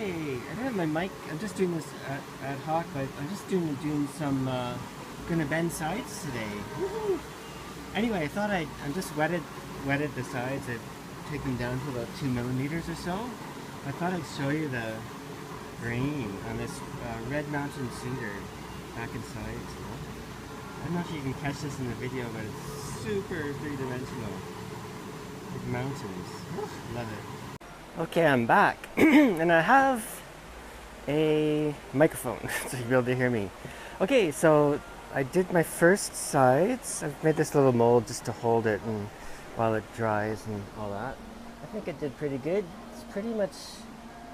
Okay, I don't have my mic. I'm just doing this ad hoc, but I'm just doing some gonna bend sides today. Woohoo! Anyway, I thought I just wetted the sides. I've taken them down to about 2 millimeters or so. I thought I'd show you the grain on this Red Mountain Cedar back and sides. I don't know if you can catch this in the video, but it's super three-dimensional. Like mountains. Love it. Okay, I'm back, and I have a microphone, so you'll be able to hear me. Okay, so I did my first sides. I've made this little mold just to hold it and while it dries and all that. I think it did pretty good. It's pretty much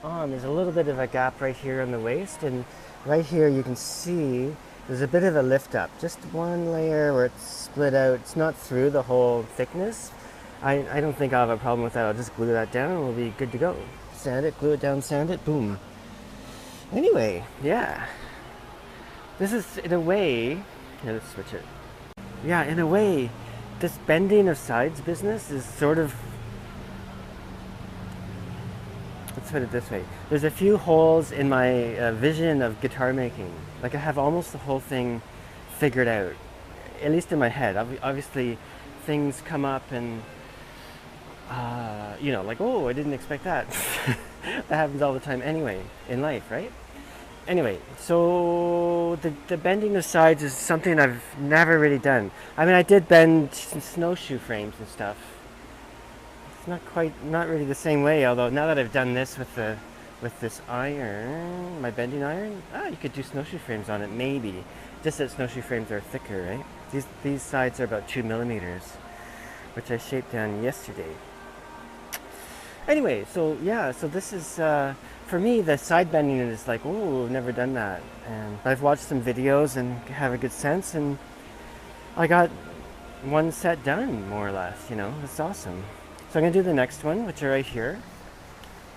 on. There's a little bit of a gap right here on the waist, and right here you can see there's a bit of a lift up. Just one layer where it's split out. It's not through the whole thickness. I don't think I'll have a problem with that. I'll just glue that down and we'll be good to go. Sand it, glue it down, sand it, boom. Anyway, yeah. This is, in a way, here, let's switch it. Yeah, in a way, this bending of sides business is sort of, let's put it this way. There's a few holes in my vision of guitar making. Like I have almost the whole thing figured out, at least in my head. Obviously, things come up and you know, like, oh, I didn't expect that. That happens all the time anyway in life, right? Anyway, so the bending of sides is something I've never really done. I mean, I did bend snowshoe frames and stuff. It's not really the same way, although now that I've done this with this iron, my bending iron, you could do snowshoe frames on it, maybe. Just that snowshoe frames are thicker, right? These sides are about 2 millimeters, which I shaped down yesterday. Anyway, so yeah, so this is, for me, the side bending is like, oh, I've never done that. But I've watched some videos and have a good sense, and I got one set done, more or less, you know, it's awesome. So I'm going to do the next one, which are right here.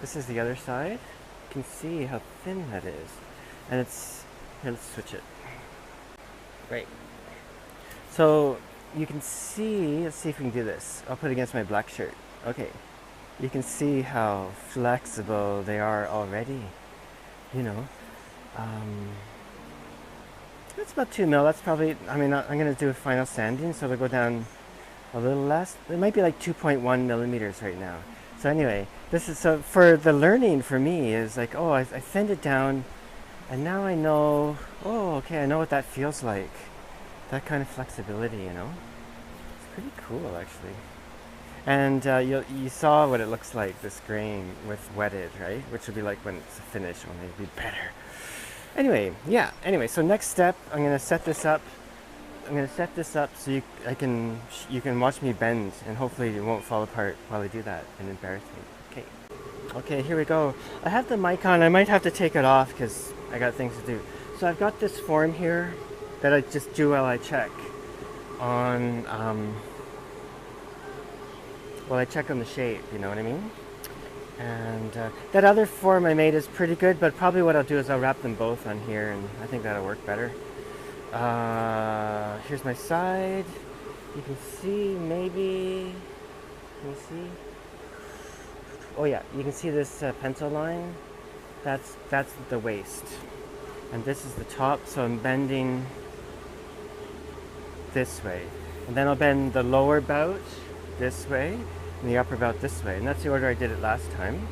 This is the other side. You can see how thin that is. And it's, here, let's switch it. Right. So you can see, let's see if we can do this. I'll put it against my black shirt. Okay. You can see how flexible they are already, you know. That's about 2 mil. That's probably, I mean, I'm going to do a final sanding, so it'll go down a little less. It might be like 2.1 millimeters right now. So anyway, this is, so for the learning for me is like, oh, I thinned it down, and now I know, oh, okay, I know what that feels like. That kind of flexibility, you know. It's pretty cool, actually. And you saw what it looks like, this grain with wetted, right? Which would be like when it's finished, when it'd be better. Anyway, yeah. Anyway, so next step, I'm gonna set this up. I'm gonna set this up so you can watch me bend, and hopefully it won't fall apart while I do that and embarrass me. Okay. Okay, here we go. I have the mic on. I might have to take it off because I got things to do. So I've got this form here that I just do while I check on. Well, I check on the shape, you know what I mean? And that other form I made is pretty good, but probably what I'll do is I'll wrap them both on here, and I think that'll work better. Here's my side. You can see, maybe, can you see? Oh yeah, you can see this pencil line. That's the waist. And this is the top, so I'm bending this way. And then I'll bend the lower bout this way, and the upper bout this way, and that's the order I did it last time,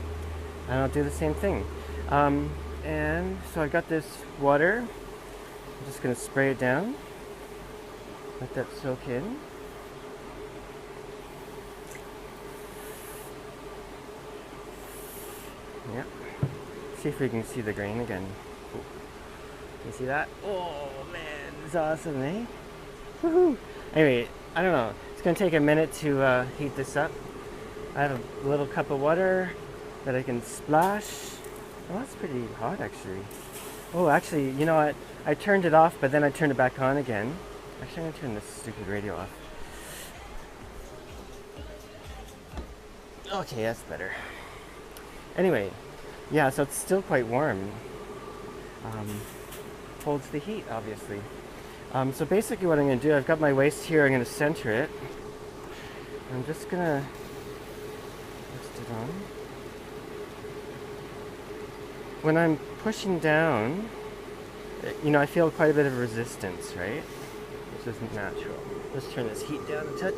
and I'll do the same thing. And so I got this water. I'm just going to spray it down, let that soak in. Yeah, see if we can see the grain again. Ooh. Can you see that? Oh man, it's awesome, eh? Woohoo! Anyway, I don't know. It's going to take a minute to heat this up. I have a little cup of water that I can splash. Oh, that's pretty hot, actually. Oh, actually, you know what? I turned it off, but then I turned it back on again. Actually, I'm going to turn this stupid radio off. Okay, that's better. Anyway, yeah, so it's still quite warm. Holds the heat, obviously. So basically what I'm going to do, I've got my waist here, I'm going to center it. I'm just going to rest it on. when I'm pushing down, you know, I feel quite a bit of resistance, right? Which isn't natural. Let's turn this heat down a touch.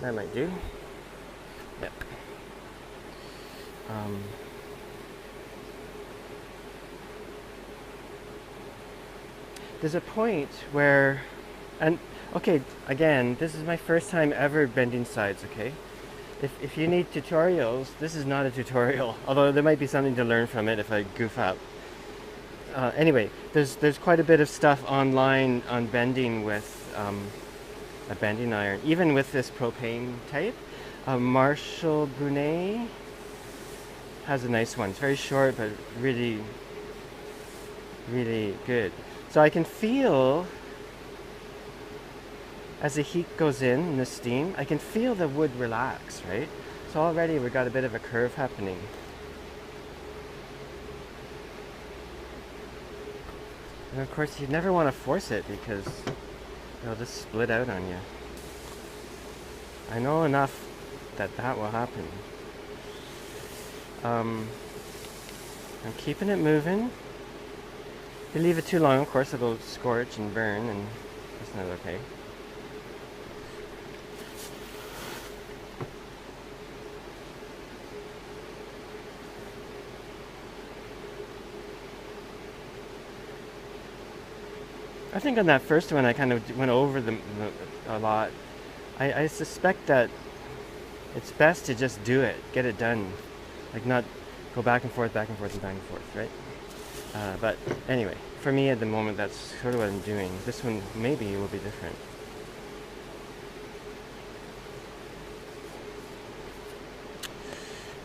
That might do. Yep. There's a point where, and okay, again, this is my first time ever bending sides, okay? If you need tutorials, this is not a tutorial, although there might be something to learn from it if I goof up. Anyway, there's quite a bit of stuff online on bending with a bending iron, even with this propane type. Marshall Brunet has a nice one. It's very short, but really, really good. So I can feel, as the heat goes in the steam, I can feel the wood relax, right? So already we've got a bit of a curve happening. And of course you never want to force it because it'll just split out on you. I know enough that that will happen. I'm keeping it moving. If you leave it too long, of course it'll scorch and burn, and that's not okay. I think on that first one I kind of went over a lot. I suspect that it's best to just do it, get it done. Like not go back and forth, back and forth, and back and forth, right? But anyway, for me at the moment, that's sort of what I'm doing. This one maybe will be different.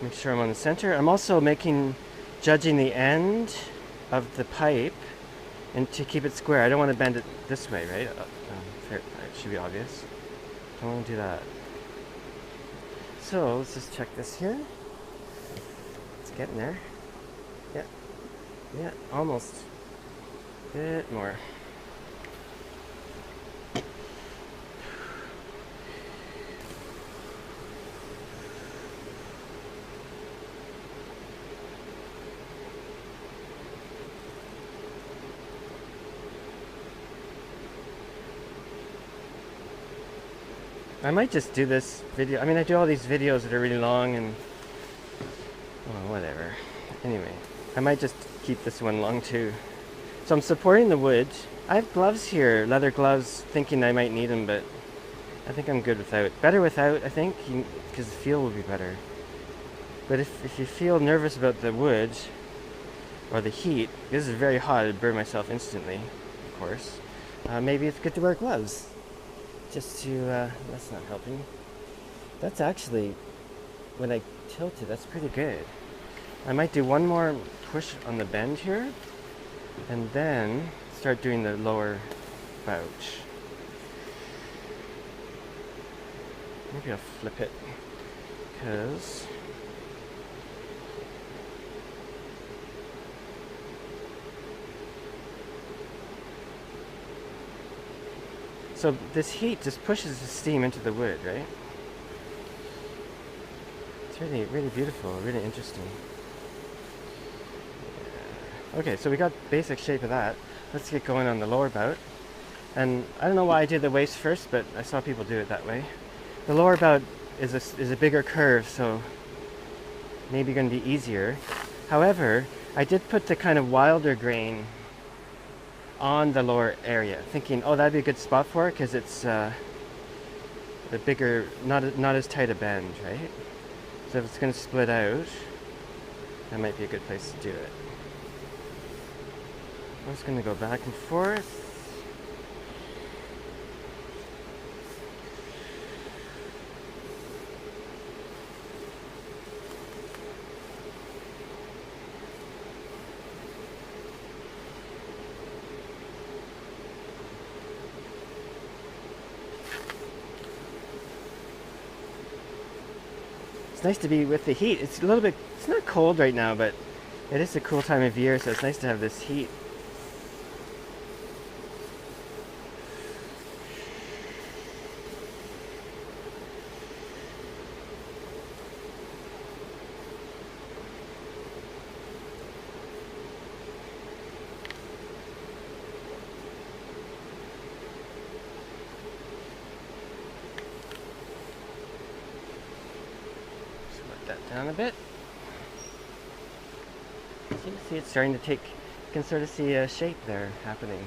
Make sure I'm on the center. I'm also judging the end of the pipe and to keep it square. I don't want to bend it this way, right? It should be obvious. Don't want to do that. So let's just check this here. It's getting there. Yeah. Yeah, almost. A bit more. I might just do this video. I mean, I do all these videos that are really long and well, whatever. Anyway, I might just keep this one long too. So I'm supporting the wood. I have gloves here, leather gloves, thinking I might need them, but I think I'm good without. Better without, I think, because the feel will be better. But if you feel nervous about the wood or the heat, this is very hot, I'd burn myself instantly, of course. Maybe it's good to wear gloves. Just to, that's not helping. That's actually, when I tilt it, that's pretty good. I might do one more push on the bend here, and then start doing the lower pouch. Maybe I'll flip it, because so this heat just pushes the steam into the wood, right? It's really, really beautiful, really interesting. Okay, so we got basic shape of that. Let's get going on the lower bout. And I don't know why I did the waist first, but I saw people do it that way. The lower bout is a bigger curve, so maybe going to be easier. However, I did put the kind of wilder grain on the lower area, thinking, oh, that'd be a good spot for it because it's a bigger, not as tight a bend, right? So if it's going to split out, that might be a good place to do it. I'm just going to go back and forth. It's nice to be with the heat. It's a little bit, it's not cold right now, but it is a cool time of year, so it's nice to have this heat. Down a bit. So you can see it's starting to take, you can sort of see a shape there happening.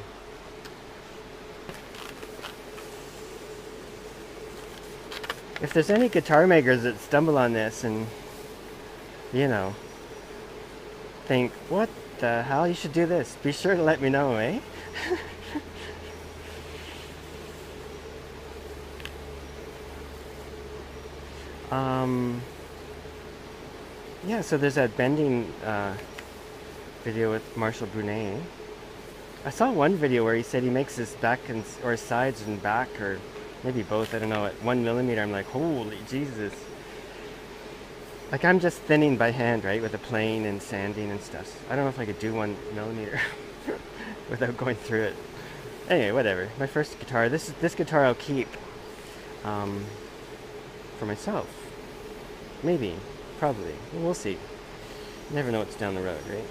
If there's any guitar makers that stumble on this and, you know, think, what the hell, you should do this, be sure to let me know, eh? Yeah, so there's that bending video with Marshall Brunet. I saw one video where he said he makes his back and or his sides and back, or maybe both, I don't know, at 1 millimeter. I'm like, holy Jesus. Like, I'm just thinning by hand, right, with the plane and sanding and stuff. I don't know if I could do 1 millimeter without going through it. Anyway, whatever. My first guitar. This guitar I'll keep for myself. Maybe. Probably. We'll see. You never know what's down the road, right?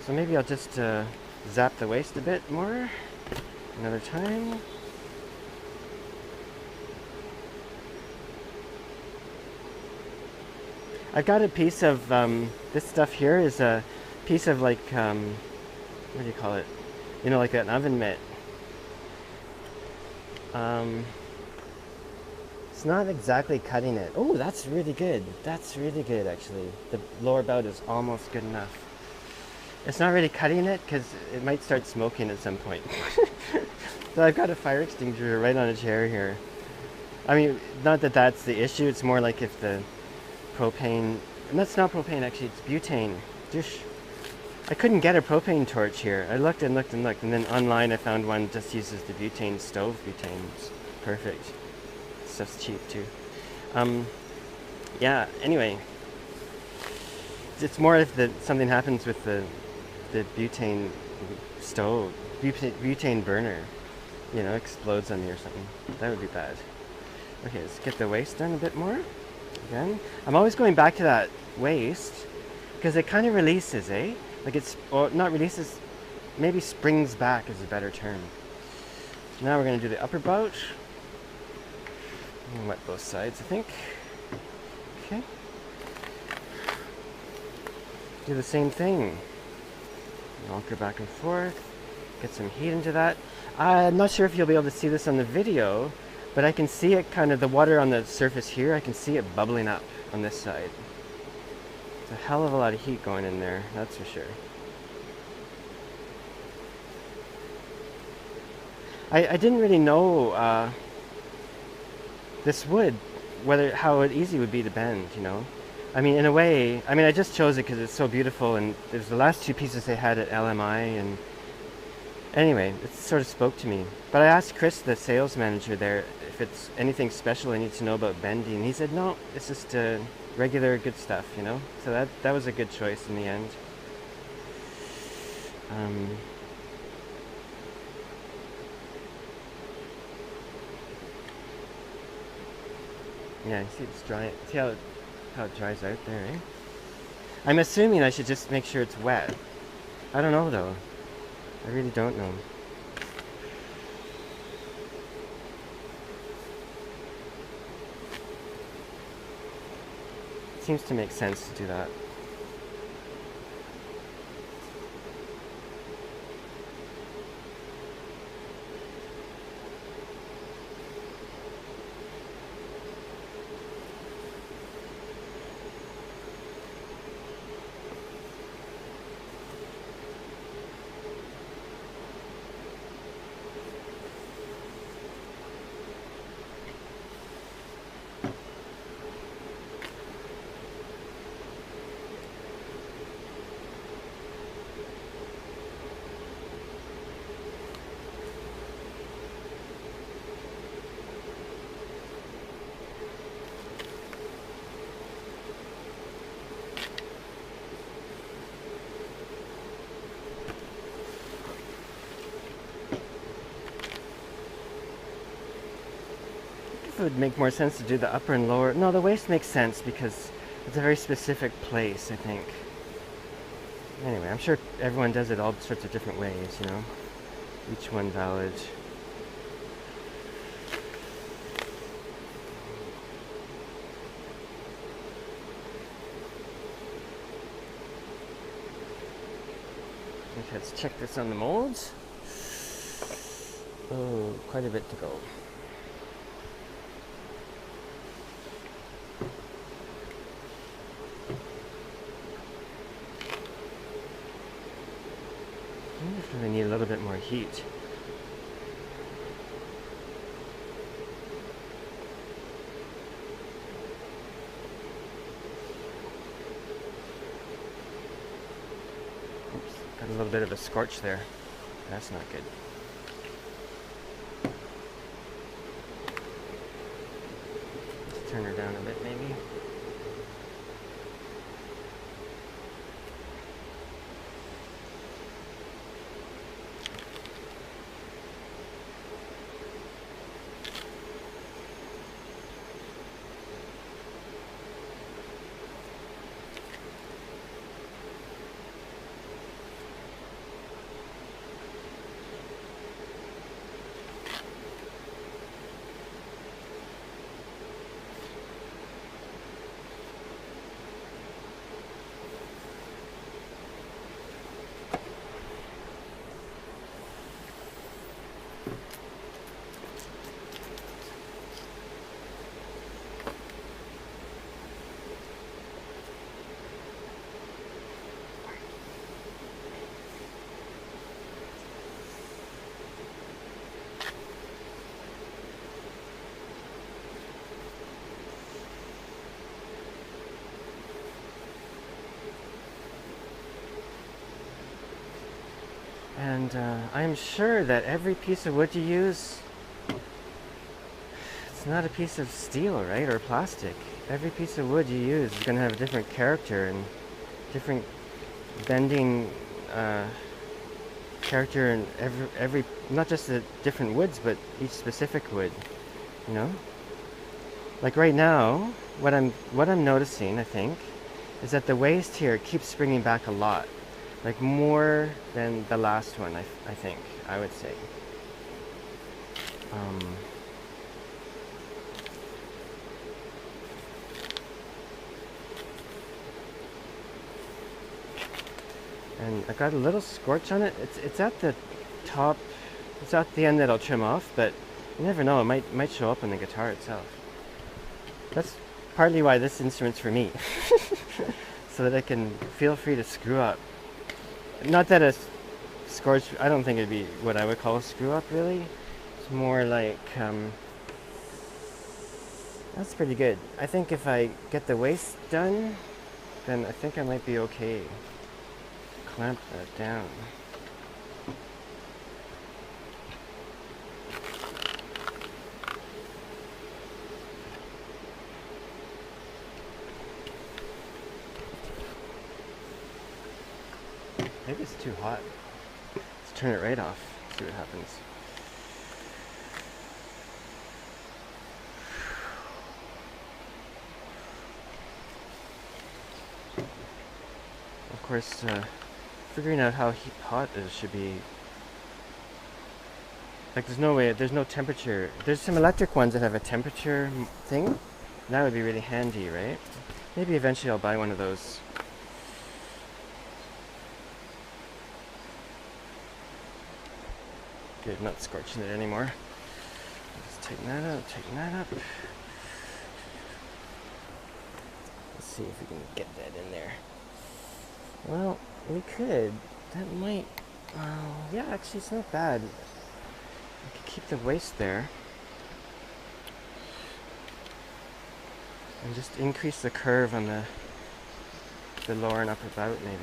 So maybe I'll just zap the waist a bit more. Another time. I've got a piece of, this stuff here is a piece of like, what do you call it? You know, like an oven mitt. It's not exactly cutting it. Oh, that's really good. That's really good, actually. The lower bout is almost good enough. It's not really cutting it because it might start smoking at some point. So I've got a fire extinguisher right on a chair here. I mean, not that that's the issue. It's more like if the propane, and that's not propane actually, it's butane. I couldn't get a propane torch here. I looked and looked and looked, and then online I found one that just uses the butane stove butane. It's perfect. Stuff's cheap too. Yeah, anyway. It's more if something happens with the butane stove, butane burner, you know, explodes on me or something. That would be bad. Okay, let's get the waist done a bit more. Again, I'm always going back to that waist because it kind of releases, eh? Like it's, or not releases, maybe springs back is a better term. So now we're going to do the upper bout. And wet both sides, I think. Okay. Do the same thing. Rock her back and forth. Get some heat into that. I'm not sure if you'll be able to see this on the video, but I can see it kind of, the water on the surface here, I can see it bubbling up on this side. It's a hell of a lot of heat going in there, that's for sure. I didn't really know this wood, how easy it would be to bend, you know. I mean, in a way, I mean, I just chose it because it's so beautiful, and there's the last two pieces they had at LMI, and anyway, it sort of spoke to me. But I asked Chris, the sales manager there, if it's anything special I need to know about bending, and he said, no, it's just regular good stuff, you know. So that was a good choice in the end. Yeah, you see it's dry. See how it dries out there, eh? I'm assuming I should just make sure it's wet. I don't know though. I really don't know. It seems to make sense to do that. It would make more sense to do the upper and lower. No, the waist makes sense because it's a very specific place, I think. Anyway, I'm sure everyone does it all sorts of different ways, you know. Each one valid. Okay, let's check this on the molds. Oh, quite a bit to go. I really need a little bit more heat. Oops, got a little bit of a scorch there. That's not good. Let's turn her down a bit, maybe. And I'm sure that every piece of wood you use, it's not a piece of steel, right, or plastic. Every piece of wood you use is going to have a different character and different bending character, and every not just the different woods, but each specific wood. You know, like right now, what I'm noticing, I think, is that the waist here keeps springing back a lot. Like more than the last one, I think, I would say. And I got a little scorch on it. It's at the top, it's at the end that I'll trim off, but you never know, it might show up on the guitar itself. That's partly why this instrument's for me. So that I can feel free to screw up. Not that a scorch, I don't think it'd be what I would call a screw up, really. It's more like, that's pretty good. I think if I get the waist done, then I think I might be okay. Clamp that down. Maybe it's too hot. Let's turn it right off, see what happens. Of course, figuring out how hot it should be. Like there's no way, there's no temperature. There's some electric ones that have a temperature thing. That would be really handy, right? Maybe eventually I'll buy one of those. Good, not scorching it anymore. Just tighten that up, tighten that up. Let's see if we can get that in there. Well, we could. That might, yeah, actually it's not bad. I could keep the waist there. And just increase the curve on the lower and upper bout, maybe.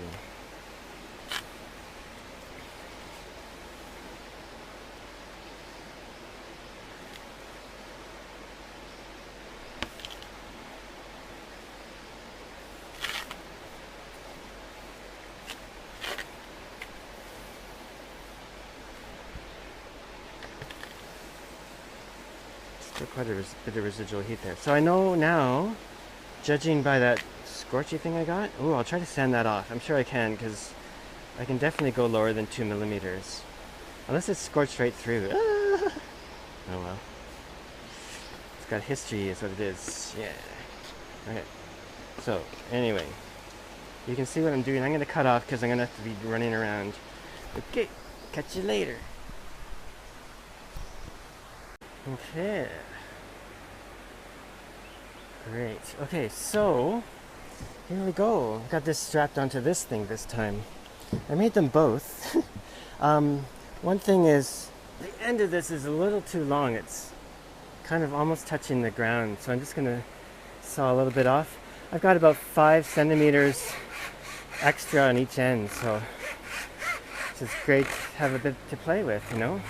Still quite a bit of residual heat there. So I know now, judging by that scorchy thing I got, ooh, I'll try to sand that off. I'm sure I can, because I can definitely go lower than 2 millimeters. Unless it's scorched right through. Ah! Oh well. It's got history is what it is. Yeah. Okay. So, anyway. You can see what I'm doing. I'm going to cut off because I'm going to have to be running around. Okay, catch you later. Okay. Great. Okay, so here we go. Got this strapped onto this thing this time. I made them both. One thing is, the end of this is a little too long. It's kind of almost touching the ground, so I'm just gonna saw a little bit off. I've got about 5 centimeters extra on each end, so it's just great to have a bit to play with, you know?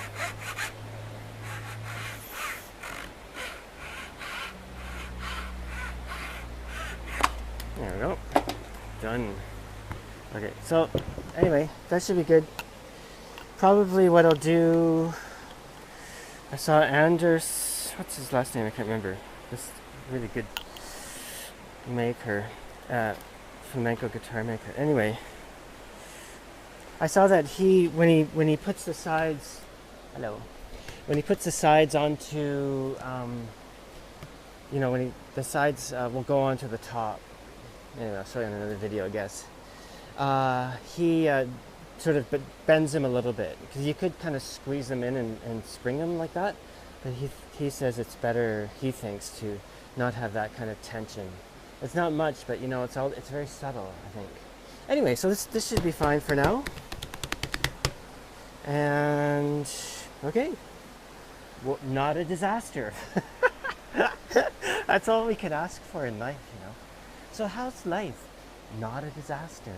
There we go. Done. Okay, so anyway, that should be good. Probably what I'll do, I saw Anders, what's his last name? I can't remember. This really good maker, flamenco guitar maker. Anyway, I saw that when he puts the sides, when he puts the sides onto, you know, the sides will go onto the top. Anyway, I'll show you in another video, I guess. He sort of bends them a little bit, because you could kind of squeeze them in and spring them like that, but he says it's better, he thinks, to not have that kind of tension. It's not much, but you know, it's very subtle, I think. Anyway, so this should be fine for now. And okay, well, not a disaster. That's all we could ask for in life, you know. So how's life? Not a disaster.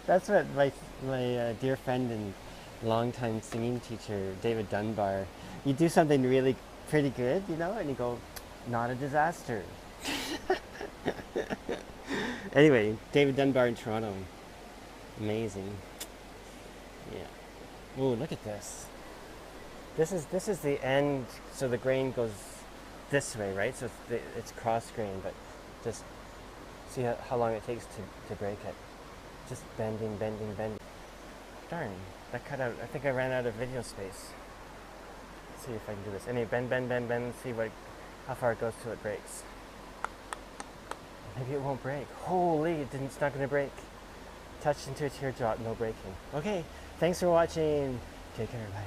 That's what my dear friend and longtime singing teacher, David Dunbar, you do something really pretty good, you know, and you go, not a disaster. Anyway, David Dunbar in Toronto. Amazing. Yeah. Ooh, look at this. This is the end, so the grain goes this way, right? So it's cross grain, but just see how long it takes to break it. Just bending. Darn, that cut out. I think I ran out of video space. Let's see if I can do this. Anyway, bend, see how far it goes till it breaks. Maybe it won't break. Holy, it's not gonna break. Touched into a teardrop, no breaking. Okay, thanks for watching. Take care, bye.